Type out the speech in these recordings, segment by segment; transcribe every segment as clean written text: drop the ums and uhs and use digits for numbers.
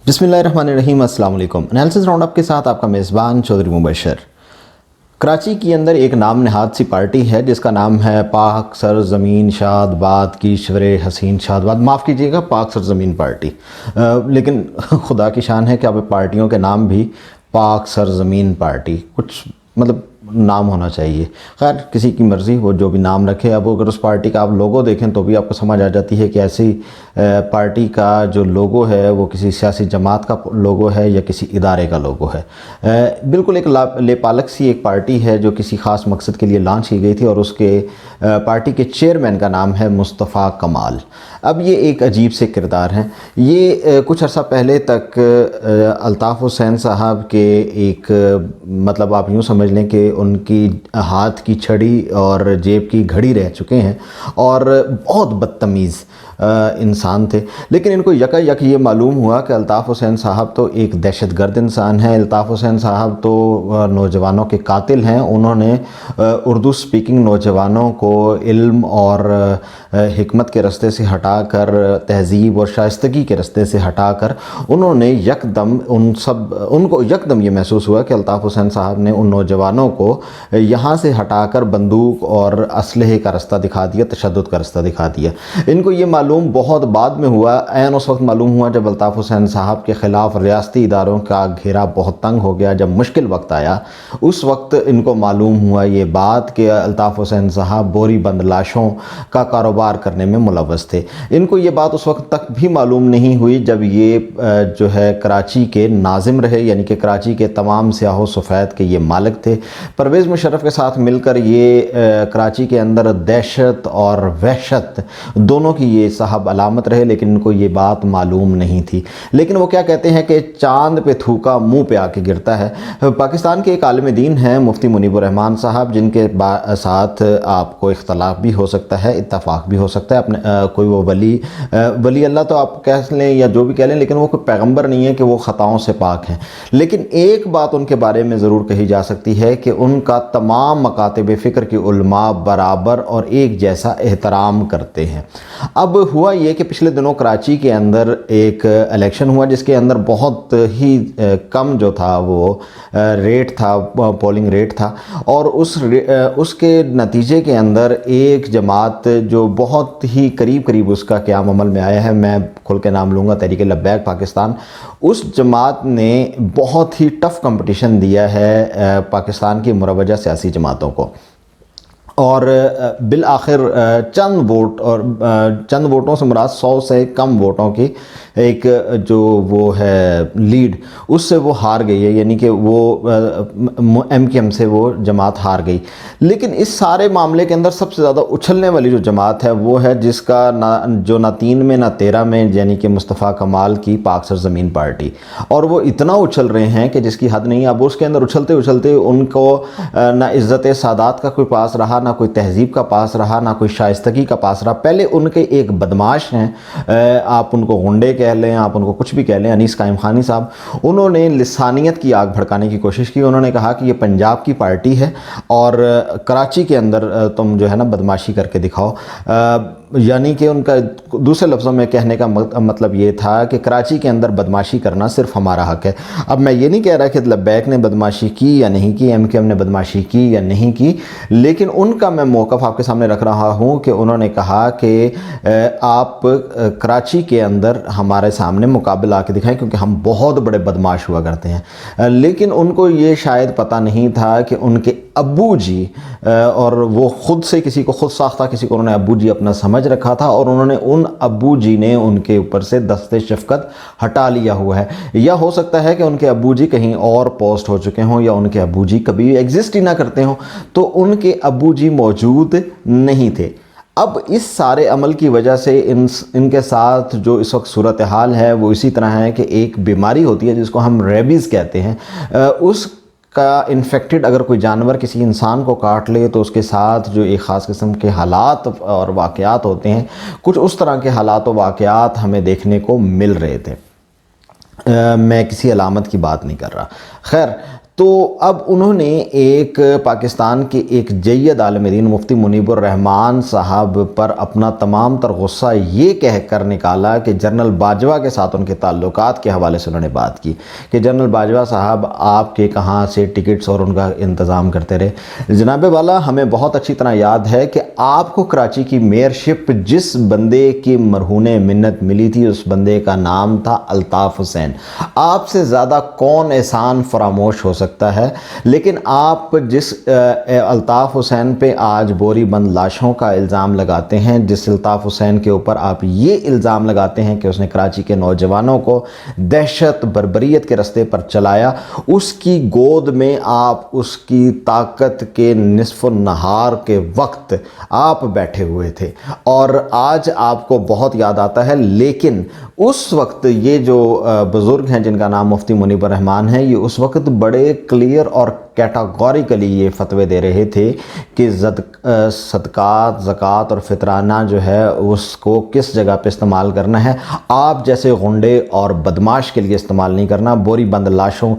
بسم اللہ الرحمن الرحیم۔ السلام علیکم۔ انالیسس راؤنڈ اپ کے ساتھ آپ کا میزبان چودھری مبشر۔ کراچی کے اندر ایک نام نہاد سی پارٹی ہے جس کا نام ہے پاک سرزمین شاد باد کی شور حسین شاد باد، معاف کیجیے گا، پاک سرزمین پارٹی۔ لیکن خدا کی شان ہے کہ اب پارٹیوں کے نام بھی پاک سرزمین پارٹی، کچھ مطلب نام ہونا چاہیے۔ خیر کسی کی مرضی، وہ جو بھی نام رکھے۔ اب اگر اس پارٹی کا آپ لوگو دیکھیں تو بھی آپ کو سمجھ آ جاتی ہے کہ ایسی پارٹی کا جو لوگو ہے وہ کسی سیاسی جماعت کا لوگو ہے یا کسی ادارے کا لوگو ہے۔ بالکل ایک لے پالک سی ایک پارٹی ہے جو کسی خاص مقصد کے لیے لانچ کی گئی تھی، اور اس کے پارٹی کے چیئرمین کا نام ہے مصطفیٰ کمال۔ اب یہ ایک عجیب سے کردار ہیں۔ یہ کچھ عرصہ پہلے تک الطاف حسین صاحب کے ایک مطلب آپ یوں سمجھ لیں کہ ان کی ہاتھ کی چھڑی اور جیب کی گھڑی رہ چکے ہیں، اور بہت بدتمیز انسان تھے۔ لیکن ان کو یکا یک یہ معلوم ہوا کہ الطاف حسین صاحب تو ایک دہشت گرد انسان ہے، الطاف حسین صاحب تو نوجوانوں کے قاتل ہیں۔ انہوں نے اردو سپیکنگ نوجوانوں کو علم اور حکمت کے راستے سے ہٹا کر، تہذیب اور شائستگی کے راستے سے ہٹا کر، انہوں نے ان کو یکدم یہ محسوس ہوا کہ الطاف حسین صاحب نے ان نوجوانوں کو یہاں سے ہٹا کر بندوق اور اسلحے کا راستہ دکھا دیا، تشدد کا راستہ دکھا دیا۔ ان کو یہ معلوم بہت بعد میں ہوا، عین اس وقت معلوم ہوا جب الطاف حسین صاحب کے خلاف ریاستی اداروں کا گھیرا بہت تنگ ہو گیا، جب مشکل وقت آیا اس وقت ان کو معلوم ہوا یہ بات کہ الطاف حسین صاحب بوری بند لاشوں کا کاروبار کرنے میں ملوث تھے۔ ان کو یہ بات اس وقت تک بھی معلوم نہیں ہوئی جب یہ جو ہے کراچی کے ناظم رہے، یعنی کہ کراچی کے تمام سیاہ و سفید کے یہ مالک تھے۔ پرویز مشرف کے ساتھ مل کر یہ کراچی کے اندر دہشت اور وحشت دونوں کی یہ صاحب علامت رہے، لیکن ان کو یہ بات معلوم نہیں تھی۔ لیکن وہ کیا کہتے ہیں کہ چاند پہ تھوکا منہ پہ آ کے گرتا ہے۔ پاکستان کے ایک عالم دین ہیں مفتی منیب الرحمان صاحب، جن کے ساتھ آپ کو اختلاف بھی ہو سکتا ہے، اتفاق بھی ہو سکتا ہے۔ اپنے کوئی وہ ولی اللہ تو آپ کہہ لیں یا جو بھی کہہ لیں، لیکن وہ کوئی پیغمبر نہیں ہے کہ وہ خطاؤں سے پاک ہیں۔ لیکن ایک بات ان کے بارے میں ضرور کہی جا سکتی ہے کہ ان کا تمام مکاتب فکر کی علماء برابر اور ایک جیسا احترام کرتے ہیں۔ اب ہوا یہ کہ پچھلے دنوں کراچی کے اندر ایک الیکشن ہوا جس کے اندر بہت ہی کم جو تھا وہ ریٹ تھا، پولنگ ریٹ تھا، اور اس کے نتیجے کے اندر ایک جماعت جو بہت ہی قریب اس کا قیام عمل میں آیا ہے، میں کھل کے نام لوں گا تحریک لبیک پاکستان، اس جماعت نے بہت ہی ٹف کمپٹیشن دیا ہے پاکستان کی مروجہ سیاسی جماعتوں کو، اور بالآخر چند ووٹوں سے مراد 100 سے کم ووٹوں کی ایک جو وہ ہے لیڈ، اس سے وہ ہار گئی ہے، یعنی کہ وہ ایم کیو ایم سے وہ جماعت ہار گئی۔ لیکن اس سارے معاملے کے اندر سب سے زیادہ اچھلنے والی جو جماعت ہے وہ ہے جس کا جو نہ 3 میں نہ 13 میں، یعنی کہ مصطفیٰ کمال کی پاک سرزمین پارٹی، اور وہ اتنا اچھل رہے ہیں کہ جس کی حد نہیں۔ اب اس کے اندر اچھلتے ان کو نہ عزت سادات کا کوئی پاس رہا، نہ کوئی تہذیب کا پاس رہا، نہ کوئی شائستگی کا پاس رہا۔ پہلے ان کے ایک بدماش ہیں، آپ ان کو غنڈے کہہ لیں، آپ ان کو کچھ بھی کہہ لیں، انیس قائم خانی صاحب، انہوں نے لسانیت کی آگ بھڑکانے کی کوشش کی۔ انہوں نے کہا کہ یہ پنجاب کی پارٹی ہے اور کراچی کے اندر تم جو ہے نا بدماشی کر کے دکھاؤ، یعنی کہ ان کا دوسرے لفظوں میں کہنے کا مطلب یہ تھا کہ کراچی کے اندر بدماشی کرنا صرف ہمارا حق ہے۔ اب میں یہ نہیں کہہ رہا کہ لبیک نے بدماشی کی یا نہیں کی، ایم کیو ایم نے بدماشی کی یا نہیں کی، لیکن ان کا میں موقف آپ کے سامنے رکھ رہا ہوں کہ انہوں نے کہا کہ آپ کراچی کے اندر ہمارے سامنے مقابل آ کے دکھائیں کیونکہ ہم بہت بڑے بدماش ہوا کرتے ہیں۔ لیکن ان کو یہ شاید پتہ نہیں تھا کہ ان کے ابو جی، اور وہ خود سے کسی کو خود ساختہ کسی کو انہوں نے ابو جی اپنا سمجھ رکھا تھا، اور انہوں نے ان ابو جی نے ان کے اوپر سے دست شفقت ہٹا لیا ہوا ہے۔ یا ہو سکتا ہے کہ ان کے ابو جی کہیں اور پوسٹ ہو چکے ہوں، یا ان کے ابو جی کبھی ایگزسٹ ہی نہ کرتے ہوں، تو ان کے ابو جی موجود نہیں تھے۔ اب اس سارے عمل کی وجہ سے ان کے ساتھ جو اس وقت صورتحال ہے وہ اسی طرح ہے کہ ایک بیماری ہوتی ہے جس کو ہم ریبیز کہتے ہیں، اس کا انفیکٹڈ اگر کوئی جانور کسی انسان کو کاٹ لے تو اس کے ساتھ جو ایک خاص قسم کے حالات اور واقعات ہوتے ہیں، کچھ اس طرح کے حالات و واقعات ہمیں دیکھنے کو مل رہے تھے۔ میں کسی علامت کی بات نہیں کر رہا۔ خیر، تو اب انہوں نے ایک پاکستان کے ایک جید عالم دین مفتی منیب الرحمان صاحب پر اپنا تمام تر غصہ یہ کہہ کر نکالا کہ جنرل باجوہ کے ساتھ ان کے تعلقات کے حوالے سے انہوں نے بات کی کہ جنرل باجوہ صاحب آپ کے کہاں سے ٹکٹس اور ان کا انتظام کرتے رہے۔ جناب والا، ہمیں بہت اچھی طرح یاد ہے کہ آپ کو کراچی کی میئر شپ جس بندے کی مرہون منت ملی تھی اس بندے کا نام تھا الطاف حسین۔ آپ سے زیادہ کون احسان فراموش ہو سکتا ہے، لیکن آپ جس الطاف حسین پہ آج بوری بند لاشوں کا الزام لگاتے ہیں، جس الطاف حسین کے اوپر آپ یہ الزام لگاتے ہیں کہ اس نے کراچی کے نوجوانوں کو دہشت بربریت کے رستے پر چلایا، اس کی گود میں آپ اس کی طاقت کے نصف النہار کے وقت آپ بیٹھے ہوئے تھے اور آج آپ کو بہت یاد آتا ہے۔ لیکن اس وقت یہ جو بزرگ ہیں جن کا نام مفتی منیب الرحمان ہے، یہ اس وقت بڑے کلیئر اور کیٹاگوریکلی یہ فتوے دے رہے تھے کہ صدقات، زکوٰۃ اور فطرانہ جو ہے اس کو کس جگہ پہ استعمال کرنا ہے، آپ جیسے غنڈے اور بدماش کے لیے استعمال نہیں کرنا، بوری بند لاشوں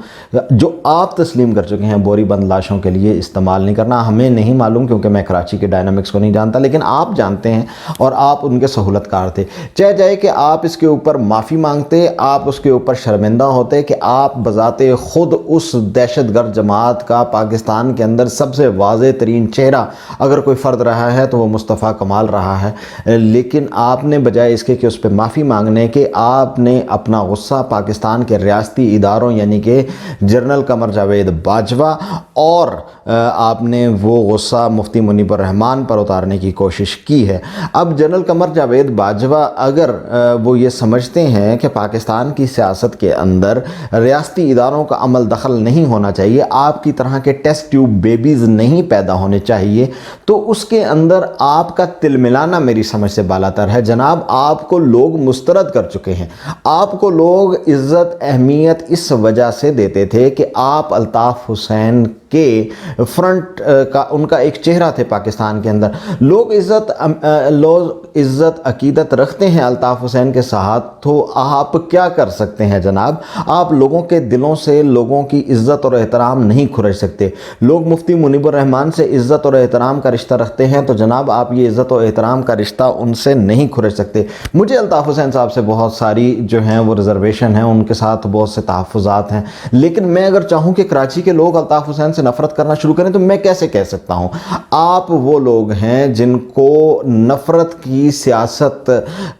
جو آپ تسلیم کر چکے ہیں بوری بند لاشوں کے لیے استعمال نہیں کرنا۔ ہمیں نہیں معلوم کیونکہ میں کراچی کے ڈائنامکس کو نہیں جانتا، لیکن آپ جانتے ہیں اور آپ ان کے سہولت کار تھے۔ چاہے جائے کہ آپ اس کے اوپر معافی مانگتے، آپ اس کے اوپر شرمندہ ہوتے کہ آپ بذات خود اس دہشت گرد جماعت کا پاکستان کے اندر سب سے واضح ترین چہرہ اگر کوئی فرد رہا ہے تو وہ مصطفیٰ کمال رہا ہے، لیکن آپ نے بجائے اس کے کہ اس پہ معافی مانگنے کے، آپ نے اپنا غصہ پاکستان کے ریاستی اداروں یعنی کہ جنرل قمر جاوید باجوہ اور آپ نے وہ غصہ مفتی منیب الرحمان پر اتارنے کی کوشش کی ہے۔ اب جنرل قمر جاوید باجوہ اگر وہ یہ سمجھتے ہیں کہ پاکستان کی سیاست کے اندر ریاستی اداروں کا عمل دخل نہیں ہونا چاہیے، آپ کی طرح کے ٹیسٹ ٹیوب بیبیز نہیں پیدا ہونے چاہیے، تو اس کے اندر آپ کا تل ملانا میری سمجھ سے بالاتر ہے۔ جناب، آپ کو لوگ مسترد کر چکے ہیں، آپ کو لوگ عزت اہمیت اس وجہ سے دیتے تھے کہ آپ الطاف حسین کے فرنٹ کا ان کا ایک چہرہ تھے پاکستان کے اندر۔ لوگ عزت عقیدت رکھتے ہیں الطاف حسین کے ساتھ، تو آپ کیا کر سکتے ہیں جناب؟ آپ لوگوں کے دلوں سے لوگوں کی عزت اور احترام نہیں کھرچ سکتے۔ لوگ مفتی منیب الرحمان سے عزت اور احترام کا رشتہ رکھتے ہیں، تو جناب آپ یہ عزت اور احترام کا رشتہ ان سے نہیں کھرچ سکتے۔ مجھے الطاف حسین صاحب سے بہت ساری جو ہیں وہ ریزرویشن ہیں، ان کے ساتھ بہت سے تحفظات ہیں، لیکن میں اگر چاہوں کہ کراچی کے لوگ الطاف حسین سے نفرت کرنا شروع کریں تو میں کیسے کہہ سکتا ہوں؟ آپ وہ لوگ ہیں جن کو نفرت کی سیاست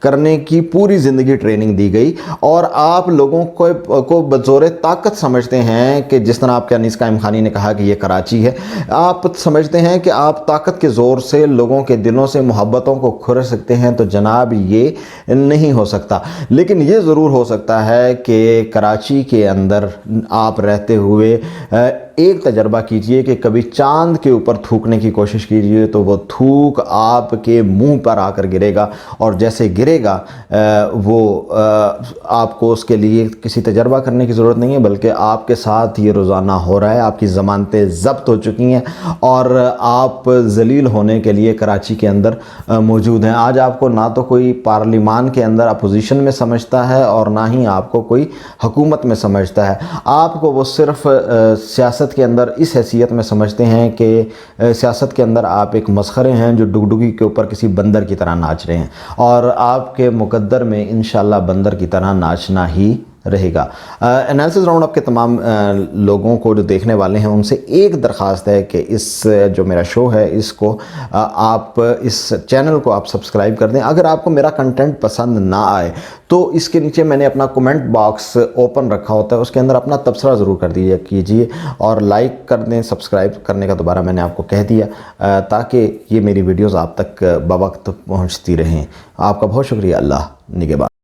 کرنے کی پوری زندگی ٹریننگ دی گئی، اور آپ لوگوں کو بزور طاقت سمجھتے ہیں کہ جس طرح آپ کے انیس قائم خانی نے کہا کہ یہ کراچی ہے، آپ سمجھتے ہیں کہ آپ طاقت کے زور سے لوگوں کے دلوں سے محبتوں کو کھرچ سکتے ہیں، تو جناب یہ نہیں ہو سکتا۔ لیکن یہ ضرور ہو سکتا ہے کہ کراچی کے اندر آپ رہتے ہوئے ایک تجربہ کیجئے کہ کبھی چاند کے اوپر تھوکنے کی کوشش کیجئے تو وہ تھوک آپ کے منہ پر آ کر گرے گا، اور جیسے گرے گا وہ آپ کو اس کے لیے کسی تجربہ کرنے کی ضرورت نہیں ہے، بلکہ آپ کے ساتھ یہ روزانہ ہو رہا ہے۔ آپ کی ضمانتیں ضبط ہو چکی ہیں اور آپ ذلیل ہونے کے لیے کراچی کے اندر موجود ہیں۔ آج آپ کو نہ تو کوئی پارلیمان کے اندر اپوزیشن میں سمجھتا ہے اور نہ ہی آپ کو کوئی حکومت میں سمجھتا ہے، آپ کو وہ صرف سیاست کے اندر اس حیثیت میں سمجھتے ہیں کہ سیاست کے اندر آپ ایک مسخرے ہیں جو ڈگڈگی کے اوپر کسی بندر کی طرح ناچ رہے ہیں، اور آپ کے مقدر میں انشاءاللہ بندر کی طرح ناچنا ہی رہے گا۔ انالیسس راؤنڈ اپ کے تمام لوگوں کو جو دیکھنے والے ہیں ان سے ایک درخواست ہے کہ اس جو میرا شو ہے اس کو آپ اس چینل کو آپ سبسکرائب کر دیں۔ اگر آپ کو میرا کنٹینٹ پسند نہ آئے تو اس کے نیچے میں نے اپنا کومنٹ باکس اوپن رکھا ہوتا ہے، اس کے اندر اپنا تبصرہ ضرور کر کیجئے اور لائک کر دیں۔ سبسکرائب کرنے کا دوبارہ میں نے آپ کو کہہ دیا تاکہ یہ میری ویڈیوز آپ تک بوقت پہنچتی رہیں۔ آپ کا بہت شکریہ۔ اللہ نگہبان۔